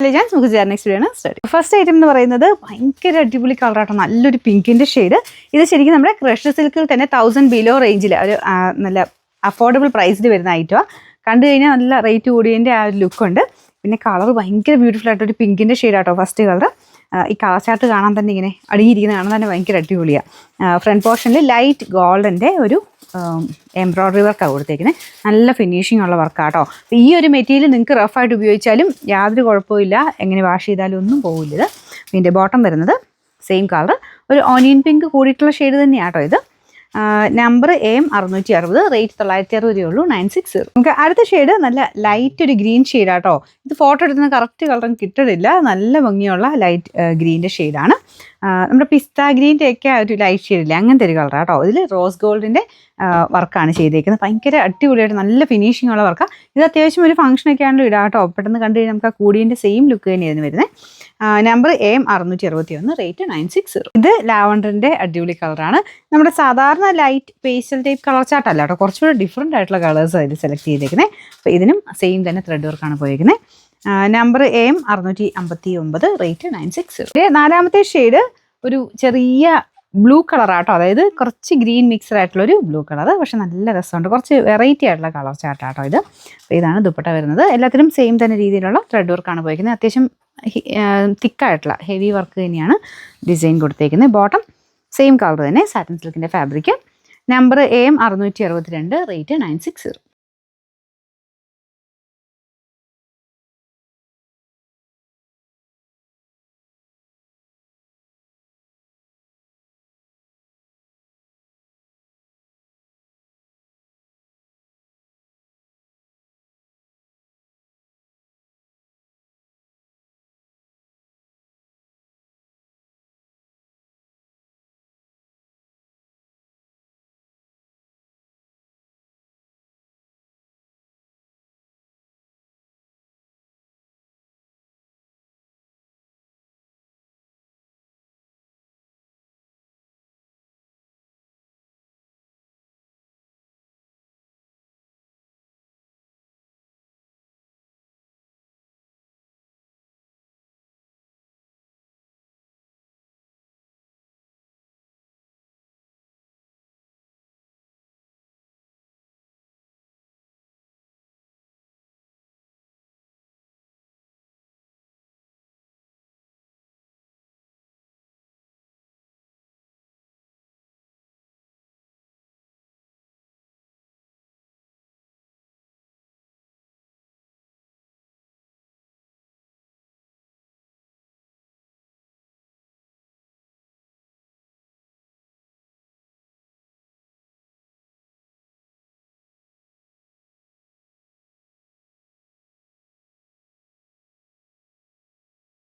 നമുക്ക് next video start. First item എന്ന് പറയുന്നത് ഭയങ്കര അടിപൊളി കളറാട്ടോ, നല്ലൊരു പിങ്കിന്റെ ഷെയ്ഡ്. ഇത് ശരിക്കും നമ്മുടെ ക്രഷ് സിൽക്കിൽ തന്നെ 1000 ബിലോ റേഞ്ചിൽ ഒരു നല്ല അഫോർഡബിൾ പ്രൈസിൽ വരുന്ന ഐറ്റമാണ്. കണ്ടു കഴിഞ്ഞാൽ നല്ല റേറ്റ് കൂടിയതിൻ്റെ ആ ഒരു ലുക്കുണ്ട്. പിന്നെ കളർ ഭയങ്കര ബ്യൂട്ടിഫുൾ ആയിട്ടൊരു പിങ്കിന്റെ ഷെയ്ഡാട്ടോ ഫസ്റ്റ് കളർ. ഈ കളർ ചാർട്ട് കാണാൻ തന്നെ ഇങ്ങനെ അടിയിരിക്കുന്ന കാണാൻ തന്നെ ഭയങ്കര അടിപൊളിയാണ്. ഫ്രണ്ട് പോർഷനിൽ ലൈറ്റ് ഗോൾഡൻ്റെ ഒരു എംബ്രോയ്ഡറി വർക്കാണ് കൊടുത്തേക്കുന്നത്. നല്ല ഫിനിഷിംഗ് ഉള്ള വർക്കാട്ടോ. ഈ ഒരു മെറ്റീരിയൽ നിങ്ങൾക്ക് റഫായിട്ട് ഉപയോഗിച്ചാലും യാതൊരു കുഴപ്പമില്ല, എങ്ങനെ വാഷ് ചെയ്താലും ഒന്നും പോകില്ല ഇത്. ഇതിൻ്റെ ബോട്ടം വരുന്നത് സെയിം കളർ, ഒരു ഓനിയൻ പിങ്ക് കൂടിയിട്ടുള്ള ഷെയ്ഡ് തന്നെയാട്ടോ ഇത്. നമ്പർ AM 660, റേറ്റ് 960 ഉള്ളൂ, 960. നമുക്ക് അടുത്ത ഷെയ്ഡ് നല്ല ലൈറ്റ് ഒരു ഗ്രീൻ ഷെയ്ഡാട്ടോ. ഇത് ഫോട്ടോ എടുക്കുന്ന കറക്റ്റ് കളറും കിട്ടണില്ല, നല്ല ഭംഗിയുള്ള ലൈറ്റ് ഗ്രീൻ്റെ ഷെയ്ഡാണ്. നമ്മുടെ പിസ്ത ഗ്രീൻ്റെ ഒക്കെ ഒരു ലൈറ്റ് ഷെയ്ഡില്ലേ, അങ്ങനത്തെ ഒരു കളറാട്ടോ. ഇതിൽ റോസ് ഗോൾഡിൻ്റെ വർക്കാണ് ചെയ്തേക്കുന്നത്. ഭയങ്കര അടിപൊളിയായിട്ട് നല്ല ഫിനിഷിംഗ് ഉള്ള വർക്കാണ്. ഇത് അത്യാവശ്യം ഒരു ഫംഗ്ഷനൊക്കെ ആണല്ലോ ഇടാട്ടോ. പെട്ടെന്ന് കണ്ടു കഴിഞ്ഞാൽ നമുക്ക് ആ കൂടിയതിൻ്റെ സെയിം ലുക്ക് തന്നെയായിരുന്നു വരുന്നത്. Number AM 661, rate 960. ഇത് ലാവണ്ടറിൻ്റെ അടിപൊളി കളറാണ്. നമ്മുടെ സാധാരണ ലൈറ്റ് പേസ്റ്റൽ ടൈപ്പ് കളർ ചാർട്ടല്ല കേട്ടോ, കുറച്ചുകൂടെ ഡിഫറെൻ്റ് ആയിട്ടുള്ള കളേഴ്സ് അതിൽ സെലക്ട് ചെയ്തേക്കുന്നത്. അപ്പോൾ ഇതിനും സെയിം തന്നെ ത്രെഡ് വർക്കാണ് പോയിരിക്കുന്നത്. Number AM 659, rate 960. നാലാമത്തെ ഷെയ്ഡ് ഒരു ചെറിയ ബ്ലൂ കളറാട്ടോ, അതായത് കുറച്ച് ഗ്രീൻ മിക്സഡ് ആയിട്ടുള്ളൊരു ബ്ലൂ കളർ. പക്ഷെ നല്ല രസമുണ്ട്, കുറച്ച് വെറൈറ്റി ആയിട്ടുള്ള കളർ ചാർട്ടാട്ടോ ഇത്. അപ്പോൾ ഇതാണ് ദുപ്പട്ട വരുന്നത്. എല്ലാത്തിനും സെയിം തന്നെ രീതിയിലുള്ള ത്രെഡ് വർക്കാണ് പോയിരിക്കുന്നത്. അത്യാവശ്യം തിക്കായിട്ടുള്ള ഹെവി വർക്ക് തന്നെയാണ് ഡിസൈൻ കൊടുത്തേക്കുന്നത്. ബോട്ടം സെയിം കളർ തന്നെ, സാറ്റിൻ സിൽക്കിൻ്റെ ഫാബ്രിക്. Number AM 662, rate 960.